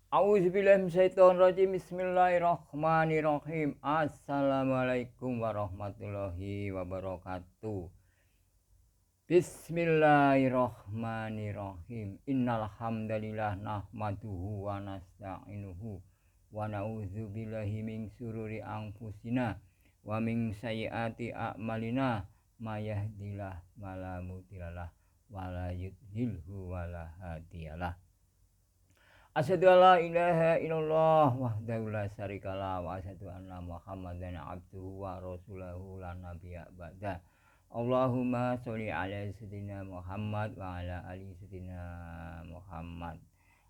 A'udzubillahi minasyaitonirrajim. Bismillahirrahmanirrahim. Assalamualaikum warahmatullahi wabarakatuh. Bismillahirrahmanirrahim. Innal hamdalillah nahmaduhu wa nasta'inuhu wa na'udzubillahi min syururi anfusina wa min sayyiati a'malina may yahdihillahu fala mudhillalah wa la yudhlilhu wa la hadiyalah. Asyhadu an la ilaha illallah wahdahu la syarikalah wa asyhadu anna Muhammadan abduhu wa rasuluhu la nabiyya ba'da. Allahumma sholli ala sayyidina Muhammad wa ala ali sayyidina Muhammad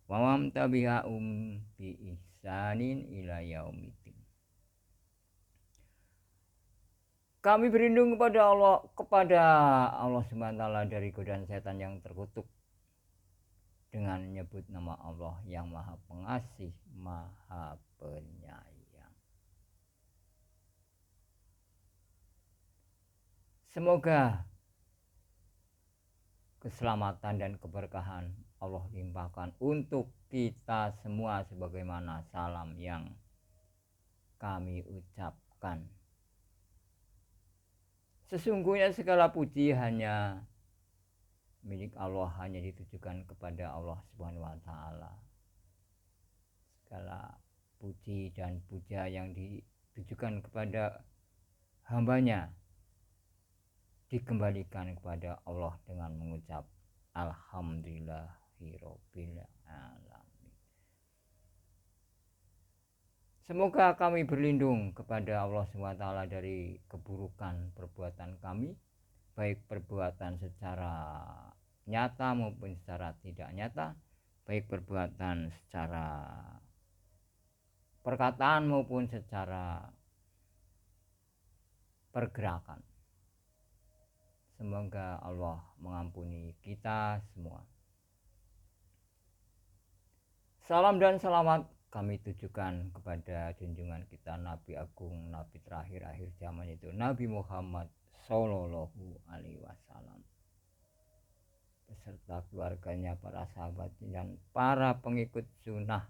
wa man tabi'ahum bi ihsanin ila yaumiddin. Kami berlindung kepada Allah Subhanahu wa taala dari godaan setan yang terkutuk dengan menyebut nama Allah yang Maha Pengasih, Maha Penyayang. Semoga keselamatan dan keberkahan Allah limpahkan untuk kita semua sebagaimana salam yang kami ucapkan. Sesungguhnya segala puji hanya milik Allah, hanya ditujukan kepada Allah Subhanahu wa taala. Segala puji dan puja yang ditujukan kepada hambanya dikembalikan kepada Allah dengan mengucap alhamdulillahirabbil alamin. Semoga kami berlindung kepada Allah Subhanahu wa taala dari keburukan perbuatan kami, baik perbuatan secara nyata maupun secara tidak nyata, baik perbuatan secara perkataan maupun secara pergerakan. Semoga Allah mengampuni kita semua. Salam dan selamat kami tujukan kepada junjungan kita Nabi Agung, Nabi terakhir akhir zaman, itu Nabi Muhammad Sallallahu Alaihi Wasallam, beserta keluarganya, para sahabat dan para pengikut sunnah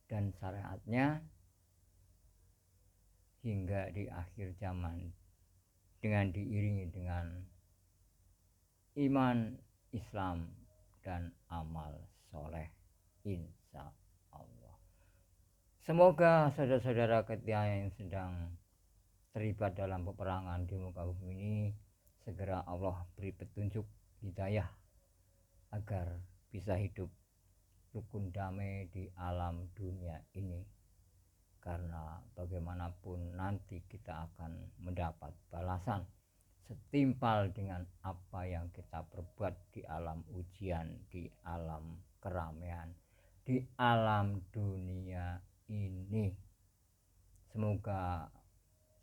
dan syariatnya hingga di akhir zaman, dengan diiringi dengan iman, Islam dan amal soleh, insya Allah. Semoga saudara-saudara kita yang sedang terlibat dalam peperangan di muka bumi ini segera Allah beri petunjuk hidayah agar bisa hidup rukun damai di alam dunia ini, karena bagaimanapun nanti kita akan mendapat balasan setimpal dengan apa yang kita perbuat di alam ujian, di alam keramaian, di alam dunia ini. Semoga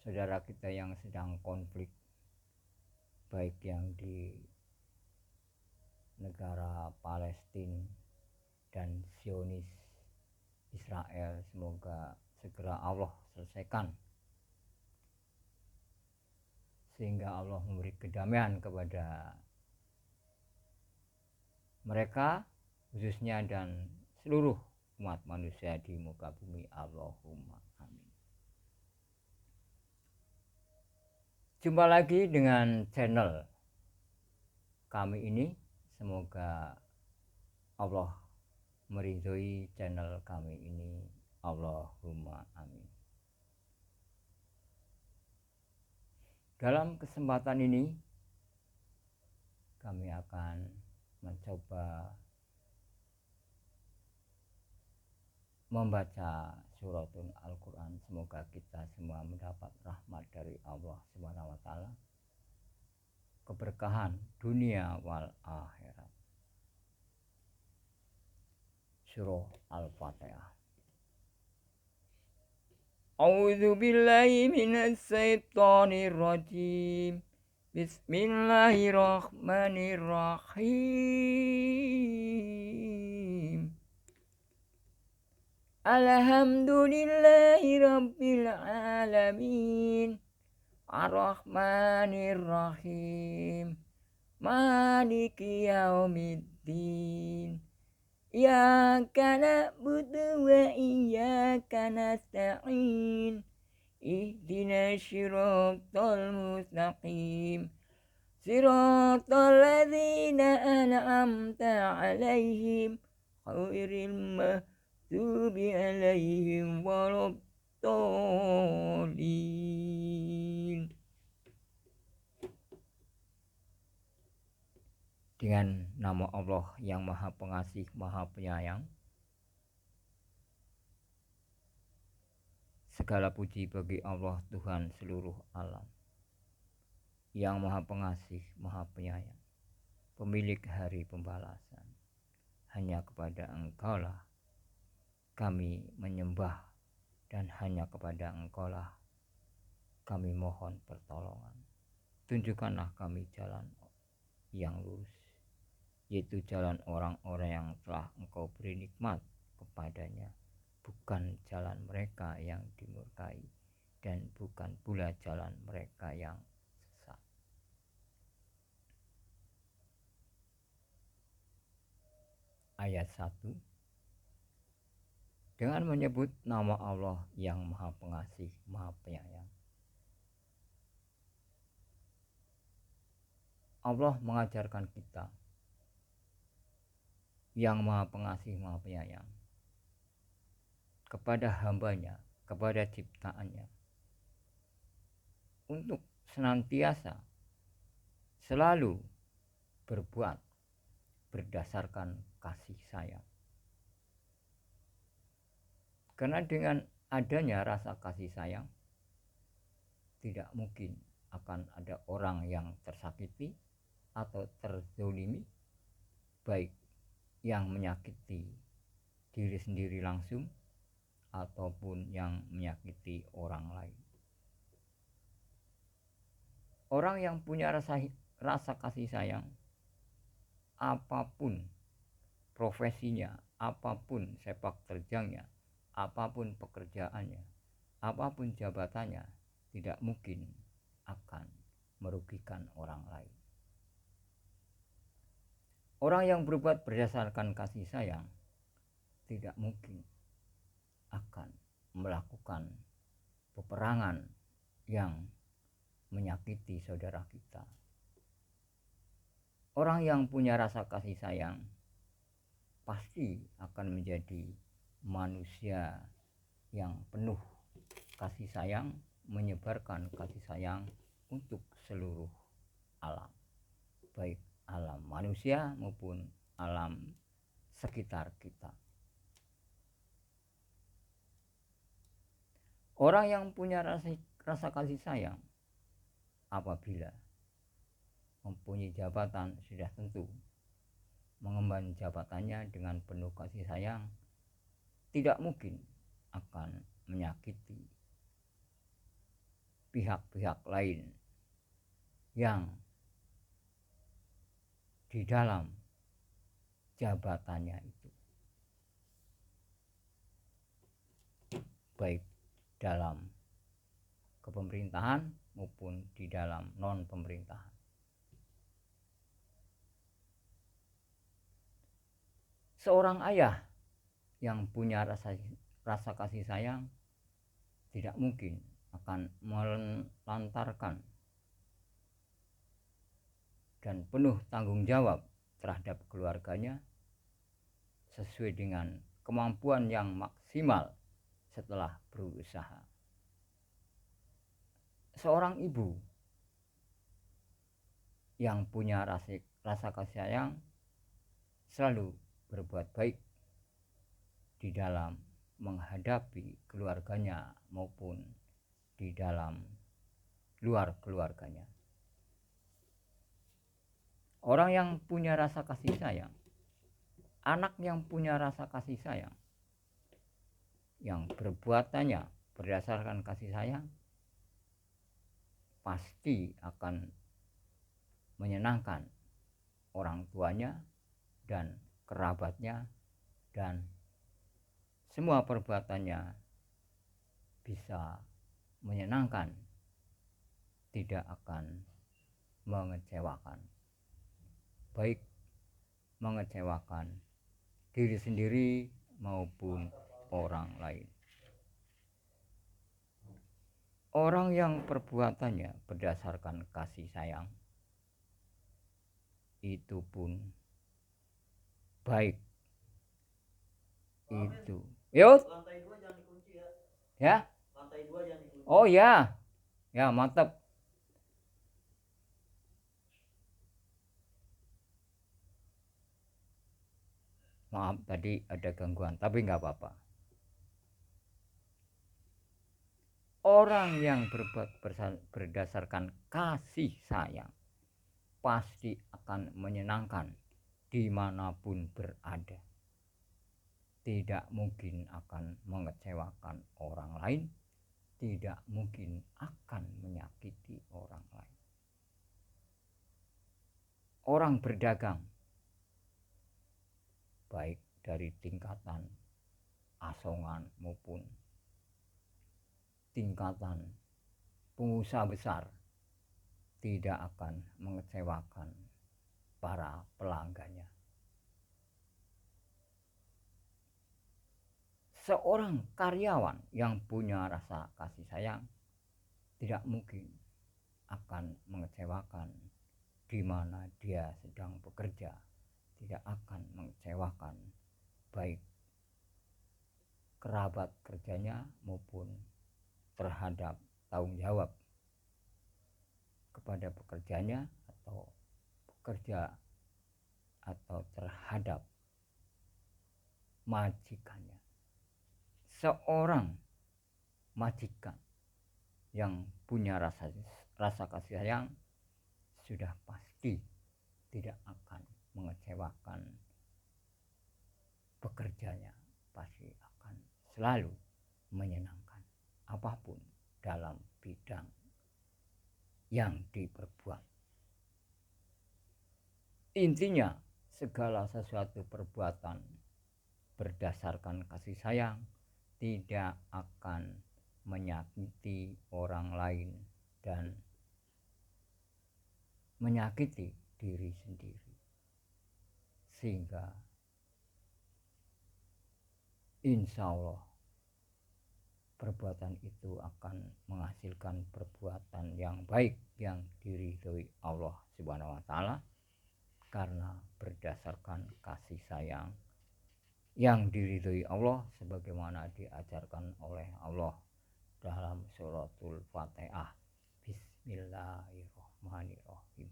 saudara kita yang sedang konflik, baik yang di negara Palestina dan Zionis Israel, semoga segera Allah selesaikan sehingga Allah memberi kedamaian kepada mereka khususnya dan seluruh umat manusia di muka bumi. Allahumma amin. Jumpa lagi dengan channel kami ini. Semoga Allah meridhoi channel kami ini. Allahumma amin. Dalam kesempatan ini kami akan mencoba membaca suratul Al-Quran. Semoga kita semua mendapat rahmat dari Allah Subhanahu wa taala, keberkahan dunia wal akhirat. Surah Al-Fatihah. A'udzu billahi minasy syaithanir rajim. Bismillahirrahmanirrahim. Alhamdulillahi rabbil alamin. Ar-Rahmanir-Rahim. Maliki yaumiddin. Iyyaka na'budu wa iyyaka nasta'in. Ihdinas siratal mustaqim. Siratal ladzina an'amta 'alaihim ghairil maghdubi 'alaihim waladdallin. Dengan nama Allah yang Maha Pengasih, Maha Penyayang, segala puji bagi Allah Tuhan seluruh alam, yang Maha Pengasih, Maha Penyayang, pemilik hari pembalasan. Hanya kepada Engkaulah kami menyembah, dan hanya kepada Engkaulah kami mohon pertolongan. Tunjukkanlah kami jalan yang lurus, yaitu jalan orang-orang yang telah Engkau beri nikmat kepadanya, bukan jalan mereka yang dimurkai, dan bukan pula jalan mereka yang sesat. Ayat 1. Dengan menyebut nama Allah yang Maha Pengasih, Maha Penyayang, Allah mengajarkan kita yang Maha Pengasih, Maha Penyayang kepada hambanya, kepada ciptaannya, untuk senantiasa selalu berbuat berdasarkan kasih sayang. Karena dengan adanya rasa kasih sayang, tidak mungkin akan ada orang yang tersakiti atau terzolimi, baik yang menyakiti diri sendiri langsung ataupun yang menyakiti orang lain. Orang yang punya rasa kasih sayang, apapun profesinya, apapun sepak terjangnya, apapun pekerjaannya, apapun jabatannya, tidak mungkin akan merugikan orang lain. Orang yang berbuat berdasarkan kasih sayang tidak mungkin akan melakukan peperangan yang menyakiti saudara kita. Orang yang punya rasa kasih sayang pasti akan menjadi manusia yang penuh kasih sayang, menyebarkan kasih sayang untuk seluruh alam, baik alam manusia maupun alam sekitar kita. Orang yang punya rasa kasih sayang, apabila mempunyai jabatan, sudah tentu mengemban jabatannya dengan penuh kasih sayang, tidak mungkin akan menyakiti pihak-pihak lain yang di dalam jabatannya itu, baik dalam kepemerintahan maupun di dalam non pemerintahan. Seorang ayah yang punya rasa kasih sayang tidak mungkin akan melantarkan dan penuh tanggung jawab terhadap keluarganya sesuai dengan kemampuan yang maksimal setelah berusaha. Seorang ibu yang punya rasa kasih sayang selalu berbuat baik di dalam menghadapi keluarganya maupun di dalam luar keluarganya. Orang yang punya rasa kasih sayang, anak yang punya rasa kasih sayang, yang perbuatannya berdasarkan kasih sayang, pasti akan menyenangkan orang tuanya dan kerabatnya, dan semua perbuatannya bisa menyenangkan, tidak akan mengecewakan, baik mengecewakan diri sendiri maupun orang lain. Orang yang perbuatannya berdasarkan kasih sayang itu pun baik. Itu. Yuk. Lantai 2 jangan dikunci ya. Ya. Lantai 2 jangan dikunci. Oh ya. Ya, mantap. Maaf tadi ada gangguan, tapi nggak apa-apa. Orang yang berbuat berdasarkan kasih sayang pasti akan menyenangkan dimanapun berada. Tidak mungkin akan mengecewakan orang lain, tidak mungkin akan menyakiti orang lain. Orang berdagang, baik dari tingkatan asongan maupun tingkatan pengusaha besar, tidak akan mengecewakan para pelanggannya. Seorang karyawan yang punya rasa kasih sayang tidak mungkin akan mengecewakan di mana dia sedang bekerja, tidak akan mengecewakan baik kerabat kerjanya maupun terhadap tanggung jawab kepada pekerjanya atau pekerja atau terhadap majikannya. Seorang majikan yang punya rasa kasih sayang sudah pasti tidak akan mengecewakan pekerjanya, pasti akan selalu menyenangkan apapun dalam bidang yang diperbuat. Intinya, segala sesuatu perbuatan berdasarkan kasih sayang tidak akan menyakiti orang lain dan menyakiti diri sendiri, sehingga insya Allah perbuatan itu akan menghasilkan perbuatan yang baik yang diridhoi Allah Subhanahu wa taala, karena berdasarkan kasih sayang yang diridhoi Allah sebagaimana diajarkan oleh Allah dalam suratul Fatihah. Bismillahirrahmanirrahim.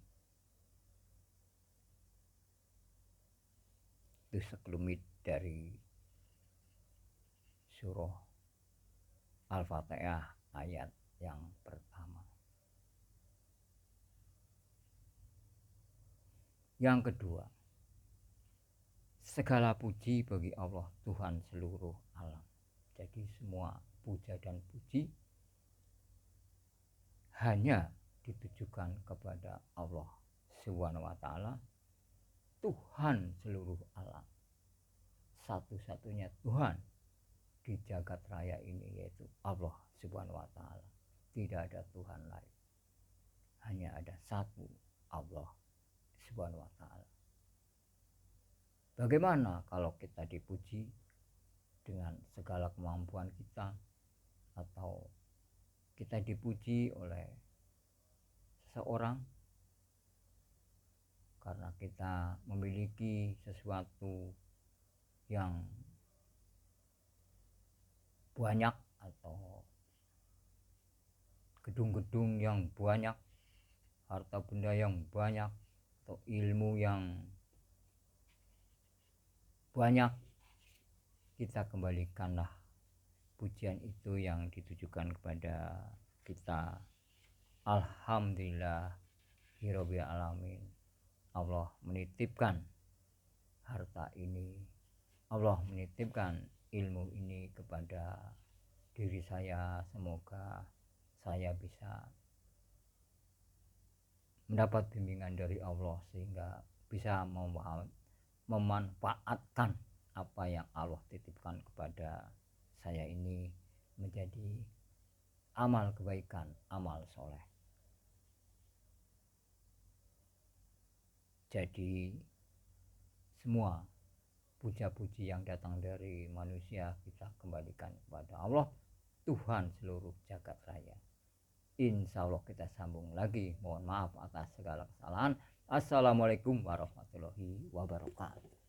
Itu sekelumit dari surah Al-Fatihah ayat yang pertama. Yang kedua, segala puji bagi Allah Tuhan seluruh alam. Jadi semua puja dan puji hanya ditujukan kepada Allah Subhanahu wa taala, Tuhan seluruh alam. Satu-satunya Tuhan di jagat raya ini yaitu Allah Subhanahu wa taala. Tidak ada Tuhan lain. Hanya ada satu Allah Subhanahu wa taala. Bagaimana kalau kita dipuji dengan segala kemampuan kita, atau kita dipuji oleh seseorang karena kita memiliki sesuatu yang banyak atau gedung-gedung yang banyak, harta benda yang banyak, atau ilmu yang banyak, kita kembalikanlah pujian itu yang ditujukan kepada kita. Alhamdulillahirabbil alamin. Allah menitipkan harta ini, Allah menitipkan ilmu ini kepada diri saya. Semoga saya bisa mendapat bimbingan dari Allah sehingga bisa memanfaatkan apa yang Allah titipkan kepada saya ini menjadi amal kebaikan, amal soleh. Jadi semua puja-puji yang datang dari manusia kita kembalikan kepada Allah, Tuhan seluruh jagat raya. Insya Allah kita sambung lagi. Mohon maaf atas segala kesalahan. Assalamualaikum warahmatullahi wabarakatuh.